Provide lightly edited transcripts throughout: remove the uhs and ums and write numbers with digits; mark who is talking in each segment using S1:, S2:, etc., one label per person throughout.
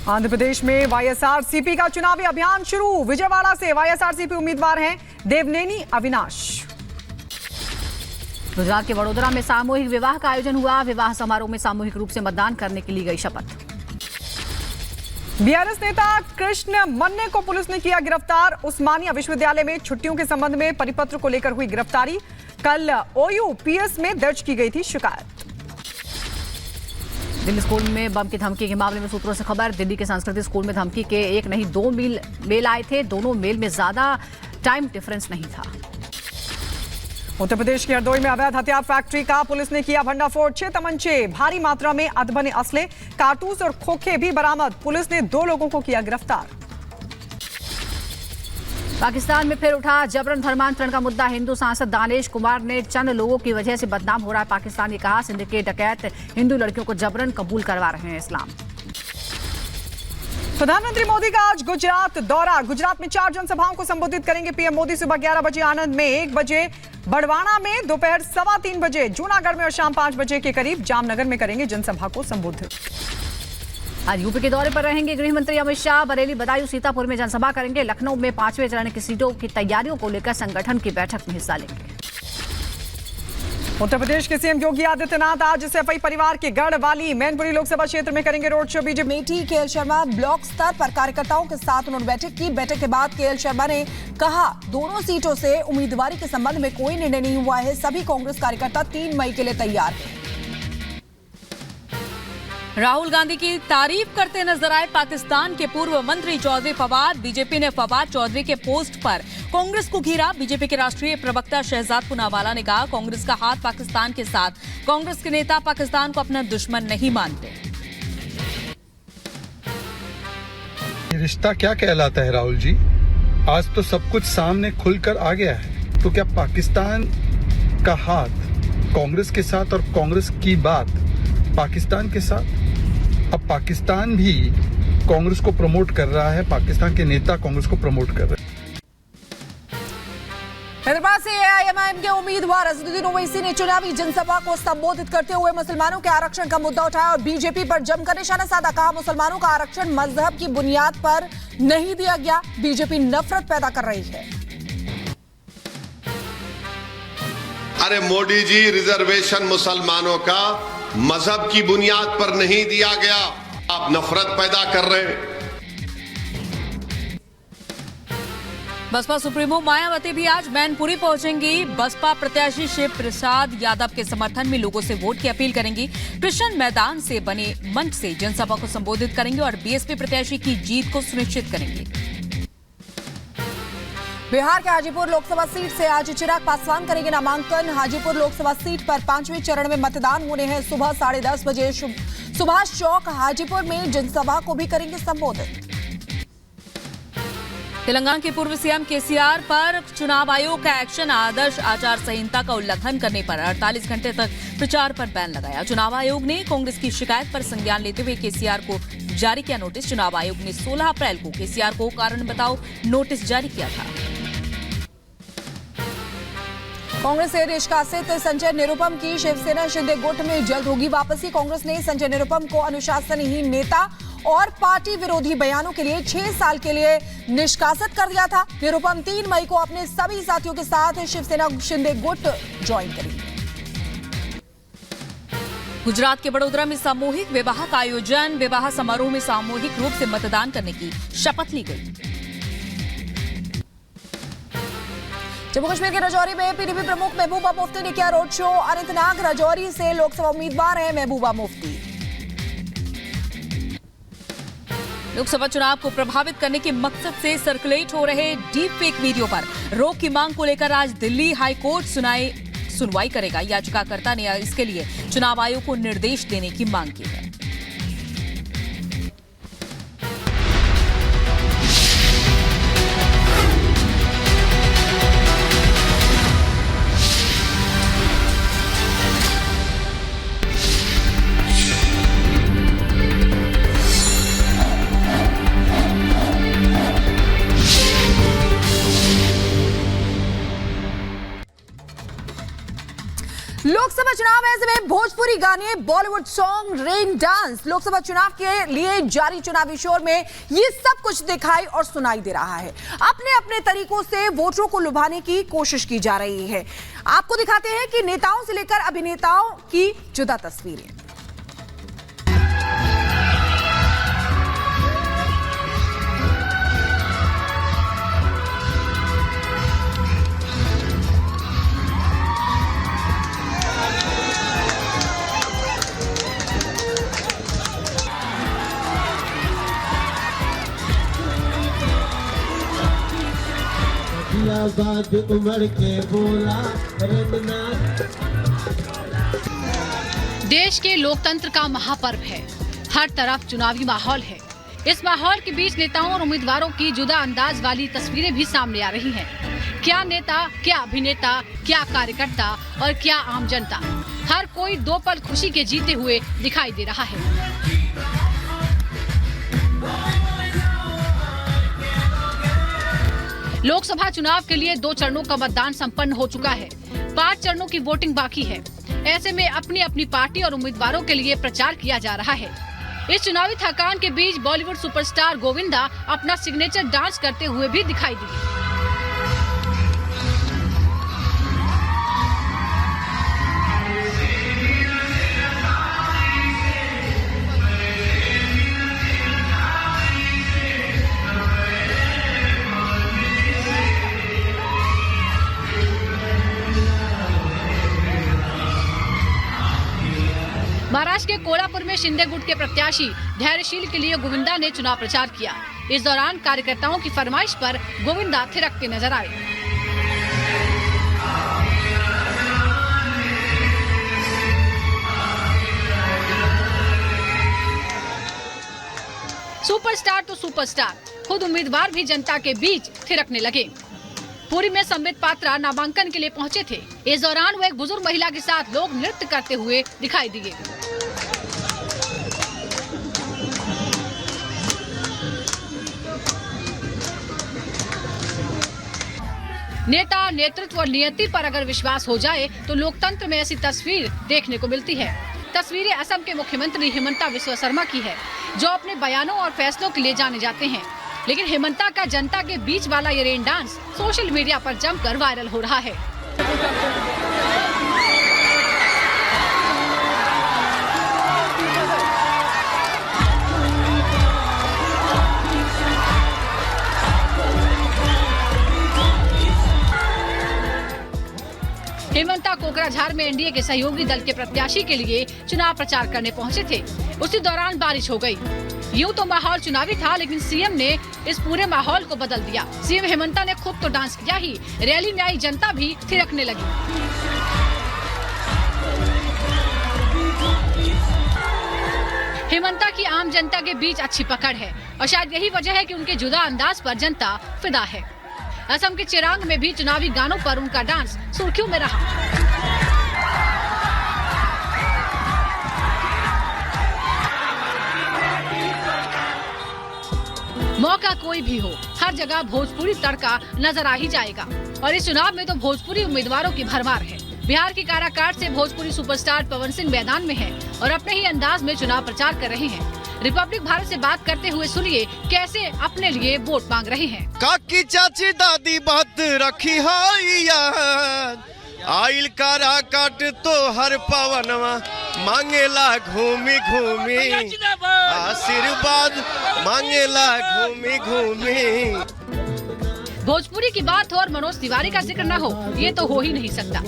S1: आंध्र प्रदेश में वाईएसआरसीपी का चुनावी अभियान शुरू। विजयवाड़ा से वाईएसआरसीपी उम्मीदवार हैं देवनेनी अविनाश।
S2: गुजरात के वडोदरा में सामूहिक विवाह का आयोजन हुआ। विवाह समारोह में सामूहिक रूप से मतदान करने के लिए गई शपथ।
S1: बीआरएस नेता कृष्ण मन्ने को पुलिस ने किया गिरफ्तार। उस्मानिया विश्वविद्यालय में छुट्टियों के संबंध में परिपत्र को लेकर हुई गिरफ्तारी। कल ओयूपीएस में दर्ज की गई थी शिकायत।
S2: दिल्ली स्कूल में बम की धमकी के मामले में सूत्रों से खबर। दिल्ली के सांस्कृतिक स्कूल में धमकी के एक नहीं 2 मेल आए थे। दोनों मेल में ज्यादा टाइम डिफरेंस नहीं था।
S1: उत्तर प्रदेश के हरदोई में अवैध हथियार फैक्ट्री का पुलिस ने किया भंडाफोड़। 6 तमंचे, भारी मात्रा में अधबने असले, कारतूस और खोखे भी बरामद। पुलिस ने 2 लोगों को किया गिरफ्तार।
S2: पाकिस्तान में फिर उठा जबरन धर्मांतरण का मुद्दा। हिंदू सांसद दानेश कुमार ने चंद लोगों की वजह से बदनाम हो रहा है पाकिस्तान। ने कहा सिंध के डकैत हिंदू लड़कियों को जबरन कबूल करवा रहे हैं इस्लाम।
S1: प्रधानमंत्री मोदी का आज गुजरात दौरा। गुजरात में 4 जनसभाओं को संबोधित करेंगे पीएम मोदी। सुबह 11 बजे आनंद में, 1 बजे बड़वाना में, दोपहर 3:15 बजे जूनागढ़ में और शाम 5 बजे के करीब जामनगर में करेंगे जनसभा को संबोधित।
S2: आज यूपी के दौरे पर रहेंगे गृह मंत्री अमित शाह। बरेली, बदायूं, सीतापुर में जनसभा करेंगे। लखनऊ में 5वें चरण की सीटों की तैयारियों को लेकर संगठन की बैठक में हिस्सा लेंगे।
S1: उत्तर प्रदेश के सीएम योगी आदित्यनाथ आज सैफई परिवार के गढ़वाली मैनपुरी लोकसभा क्षेत्र में करेंगे road show. BJP
S3: Amethi KL Sharma block स्तर पर कार्यकर्ताओं के साथ उन्होंने बैठक की। बैठक के बाद केएल शर्मा ने कहा दोनों सीटों से उम्मीदवारी के संबंध में कोई निर्णय नहीं हुआ है। सभी कांग्रेस कार्यकर्ता 3 मई के लिए तैयार हैं।
S4: राहुल गांधी की तारीफ करते नजर आए पाकिस्तान के पूर्व मंत्री चौधरी फवाद। बीजेपी ने फवाद चौधरी के पोस्ट पर कांग्रेस को घेरा। बीजेपी के राष्ट्रीय प्रवक्ता शहजाद पूनावाला ने कहा कांग्रेस का हाथ पाकिस्तान के साथ। कांग्रेस के नेता पाकिस्तान को अपना दुश्मन नहीं मानते।
S5: ये रिश्ता क्या कहलाता है राहुल जी? आज तो सब कुछ सामने खुलकर आ गया है। तो क्या पाकिस्तान का हाथ कांग्रेस के साथ और कांग्रेस की बात पाकिस्तान के साथ? अब पाकिस्तान भी कांग्रेस को प्रमोट कर रहा है, पाकिस्तान के नेता कांग्रेस को प्रमोट कर रहे हैं।
S3: हैदराबाद से एआईएमआईएम के उम्मीदवार अजदुद्दीन ओवैसी ने चुनावी जनसभा को संबोधित करते हुए मुसलमानों के आरक्षण का मुद्दा उठाया और बीजेपी पर जमकर निशाना साधा। कहा मुसलमानों का आरक्षण मजहब की बुनियाद पर नहीं दिया गया। बीजेपी नफरत पैदा कर रही है।
S6: अरे मोदी जी, रिजर्वेशन मुसलमानों का मजहब की बुनियाद पर नहीं दिया गया। आप नफरत पैदा कर रहे हैं।
S4: बसपा सुप्रीमो मायावती भी आज मैनपुरी पहुंचेंगी। बसपा प्रत्याशी शिव प्रसाद यादव के समर्थन में लोगों से वोट की अपील करेंगी। कृष्ण मैदान से बने मंच से जनसभा को संबोधित करेंगे और बीएसपी प्रत्याशी की जीत को सुनिश्चित करेंगे।
S3: बिहार के हाजीपुर लोकसभा सीट से आज चिराग पासवान करेंगे नामांकन। हाजीपुर लोकसभा सीट पर 5वें चरण में मतदान होने हैं। सुबह 10:30 बजे सुभाष चौक हाजीपुर में जनसभा को भी करेंगे संबोधित।
S4: तेलंगाना के पूर्व सीएम केसीआर पर चुनाव आयोग का एक्शन। आदर्श आचार संहिता का उल्लंघन करने पर 48 घंटे तक प्रचार पर बैन लगाया। चुनाव आयोग ने कांग्रेस की शिकायत पर संज्ञान लेते हुए केसीआर को जारी किया नोटिस। चुनाव आयोग ने 16 अप्रैल को केसीआर को कारण बताओ नोटिस जारी किया था।
S3: कांग्रेस से निष्कासित संजय निरुपम की शिवसेना शिंदे गुट में जल्द होगी वापसी। कांग्रेस ने संजय निरुपम को अनुशासनहीन नेता और पार्टी विरोधी बयानों के लिए 6 साल के लिए निष्कासित कर दिया था। निरुपम 3 मई को अपने सभी साथियों के साथ शिवसेना शिंदे गुट ज्वाइन करेंगे।
S4: गुजरात के वडोदरा में सामूहिक विवाह का आयोजन। विवाह समारोह में सामूहिक रूप से मतदान करने की शपथ ली गई।
S3: जम्मू कश्मीर के राजौरी में पीडीपी प्रमुख महबूबा मुफ्ती ने किया रोड शो। अनंतनाग राजौरी से लोकसभा उम्मीदवार हैं महबूबा मुफ्ती।
S4: लोकसभा चुनाव को प्रभावित करने के मकसद से सर्कुलेट हो रहे डीप फेक वीडियो पर रोक की मांग को लेकर आज दिल्ली हाई कोर्ट सुनवाई करेगा। याचिकाकर्ता ने इसके लिए चुनाव आयोग को निर्देश देने की मांग की है।
S3: लोकसभा चुनाव ऐसे में भोजपुरी गाने, Bollywood song, rain dance, Lok Sabha चुनाव के लिए जारी चुनावी शोर में ये सब कुछ दिखाई और सुनाई दे रहा है। अपने अपने तरीकों से वोटरों को लुभाने की कोशिश की जा रही है। आपको दिखाते हैं कि नेताओं से लेकर अभिनेताओं की जुदा तस्वीरें।
S7: बाद उमड़ के बोला रंगना।
S2: देश के लोकतंत्र का महापर्व है। हर तरफ चुनावी माहौल है। इस माहौल के बीच नेताओं और उम्मीदवारों की जुदा अंदाज वाली तस्वीरें भी सामने आ रही हैं। क्या नेता, क्या अभिनेता, क्या कार्यकर्ता और क्या आम जनता, हर कोई दो पल खुशी के जीते हुए दिखाई दे रहा है। लोकसभा चुनाव के लिए 2 चरणों का मतदान संपन्न हो चुका है। 5 चरणों की वोटिंग बाकी है। ऐसे में अपनी अपनी पार्टी और उम्मीदवारों के लिए प्रचार किया जा रहा है। इस चुनावी थकान के बीच बॉलीवुड सुपरस्टार गोविंदा अपना सिग्नेचर डांस करते हुए भी दिखाई दी। महाराष्ट्र के कोल्हापुर में शिंदे गुट के प्रत्याशी धैर्यशील के लिए गोविंदा ने चुनाव प्रचार किया। इस दौरान कार्यकर्ताओं की फरमाइश पर गोविंदा थिरकते नजर आए। सुपरस्टार तो सुपरस्टार, खुद उम्मीदवार भी जनता के बीच थिरकने लगे। पुरी में संबित पात्रा नामांकन के लिए पहुंचे थे। इस दौरान वो एक बुजुर्ग महिला के साथ लोग नृत्य करते हुए दिखाई दिए। नेता, नेतृत्व और नियति पर अगर विश्वास हो जाए तो लोकतंत्र में ऐसी तस्वीर देखने को मिलती है। तस्वीरें असम के मुख्यमंत्री हिमंता बिस्वा शर्मा की है, जो अपने बयानों और फैसलों के लिए जाने जाते हैं। लेकिन हिमंता का जनता के बीच वाला ये रेन डांस सोशल मीडिया पर जमकर वायरल हो रहा है। हिमंता कोकराझार में एनडीए के सहयोगी दल के प्रत्याशी के लिए चुनाव प्रचार करने पहुंचे थे। उसी दौरान बारिश हो गई। यूं तो माहौल चुनावी था, लेकिन सीएम ने इस पूरे माहौल को बदल दिया। सीएम हिमंता ने खुद तो डांस किया ही, रैली में आई जनता भी थिरकने लगी। हिमंता की आम जनता के बीच अच्छी पकड़ है और शायद यही वजह है कि उनके जुदा अंदाज पर जनता फिदा है। असम के चिरांग में भी चुनावी गानों पर उनका डांस सुर्खियों में रहा। मौका कोई भी हो, हर जगह भोजपुरी तड़का नजर आ ही जाएगा। और इस चुनाव में तो भोजपुरी उम्मीदवारों की भरमार है। बिहार की काराकाट से भोजपुरी सुपरस्टार पवन सिंह मैदान में हैं और अपने ही अंदाज में चुनाव प्रचार कर रहे हैं। रिपब्लिक भारत से बात करते हुए सुनिए कैसे अपने लिए वोट मांग रहे हैं।
S8: काकी चाची दादी बात रखी याद, आइल काराकाट तो हर पवनवा मांगेला घूमी घूमी, आशीर्वाद मांगेला घूमी घूमी।
S2: भोजपुरी की बात हो और मनोज तिवारी का जिक्र न हो, ये तो हो ही नहीं सकता।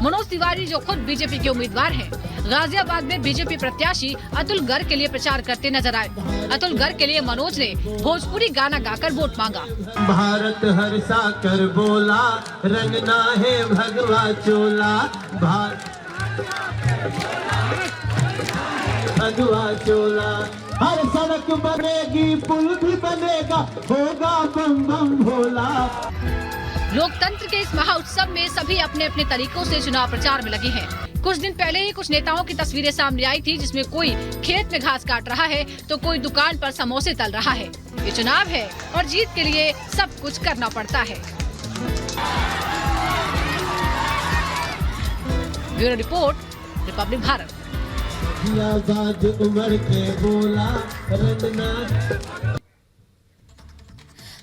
S2: मनोज तिवारी जो खुद बीजेपी के उम्मीदवार हैं, गाजियाबाद में बीजेपी प्रत्याशी अतुल गर्ग के लिए प्रचार करते नजर आए। अतुल गर्ग के लिए मनोज ने भोजपुरी गाना गाकर वोट मांगा।
S7: भारत हर्षा कर बोला, रंगना है भगवा चोला, भगवा चोला। हर सड़क बनेगी, पुल भी बनेगा, होगा बम बम भोला।
S2: लोकतंत्र के इस महाउत्सव में सभी अपने अपने तरीकों से चुनाव प्रचार में लगे हैं। कुछ दिन पहले ही कुछ नेताओं की तस्वीरें सामने आई थी, जिसमें कोई खेत में घास काट रहा है तो कोई दुकान पर समोसे तल रहा है। ये चुनाव है और जीत के लिए सब कुछ करना पड़ता है। Bureau report, republic Bharat.
S7: Azad Umar के बोला रंगना।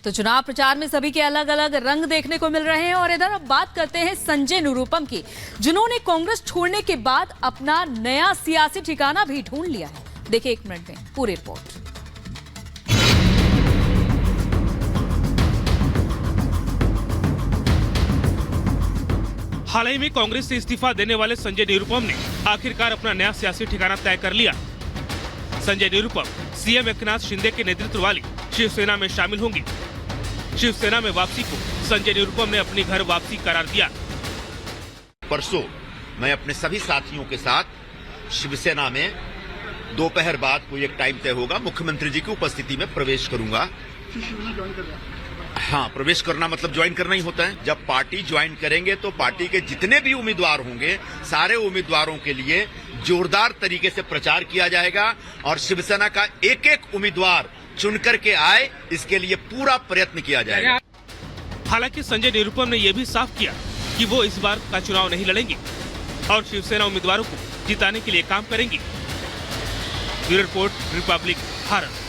S4: तो चुनाव प्रचार में सभी के अलग अलग रंग देखने को मिल रहे हैं और इधर अब बात करते हैं संजय निरुपम की, जिन्होंने कांग्रेस छोड़ने के बाद अपना नया सियासी ठिकाना भी ढूंढ लिया है। देखिए 1 मिनट में पूरी रिपोर्ट।
S9: हाल ही में कांग्रेस से इस्तीफा देने वाले संजय निरुपम ने आखिरकार अपना नया सियासी ठिकाना तय कर लिया। संजय निरुपम सीएम एकनाथ शिंदे के नेतृत्व वाली शिवसेना में शामिल होंगे। शिवसेना में वापसी को संजय निरुपम ने अपनी घर वापसी करार दिया।
S10: परसों मैं अपने सभी साथियों के साथ शिवसेना में दोपहर बाद कोई एक टाइम तय होगा, मुख्यमंत्री जी की उपस्थिति में प्रवेश करूंगा। हाँ, प्रवेश करना मतलब ज्वाइन करना ही होता है। जब पार्टी ज्वाइन करेंगे तो पार्टी के जितने भी उम्मीदवार होंगे, सारे उम्मीदवारों के लिए जोरदार तरीके से प्रचार किया जाएगा और शिवसेना का एक एक उम्मीदवार चुनकर के आए, इसके लिए पूरा प्रयत्न किया जाएगा।
S9: हालांकि संजय निरुपम ने यह भी साफ किया कि वो इस बार का चुनाव नहीं लड़ेंगे और शिवसेना उम्मीदवारों को जिताने के लिए काम करेंगे। Bureau report, republic Bharat.